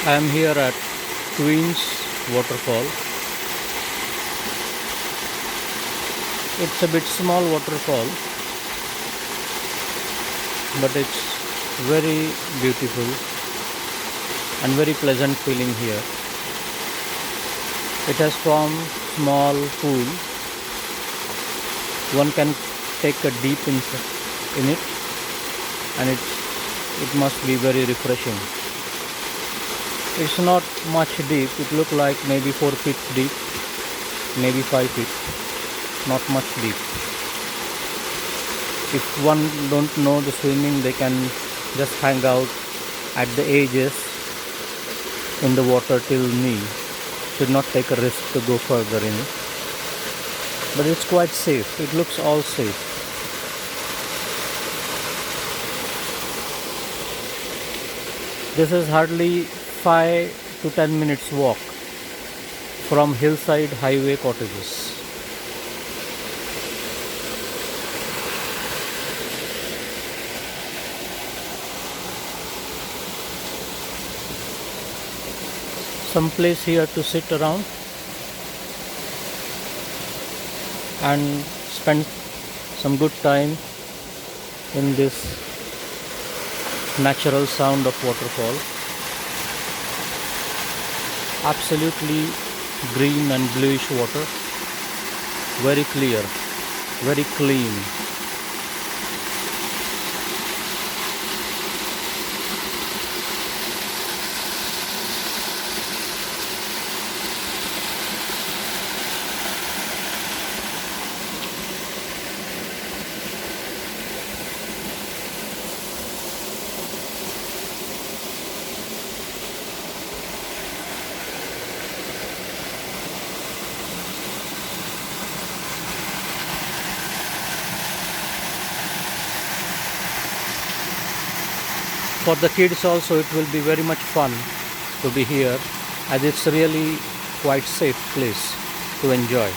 I am here at Queen's Waterfall. It's a bit small waterfall, but it's very beautiful and very pleasant feeling here. It has formed small pool. One can take a deep in it, and it must be very refreshing. It's not much deep. It looks like maybe 4 feet deep, maybe 5 feet. Not much deep. If one don't know the swimming, they can just hang out at the edges in the water till knee. Should not take a risk to go further in it. But it's quite safe. It looks all safe. This is hardly 5 to 10 minutes walk from Hillside Highway Cottages. Some place here to sit around and spend some good time in this natural sound of waterfall. Absolutely green and bluish water, very clear, very clean. For the kids also, it will be very much fun to be here, as it's really quite safe place to enjoy.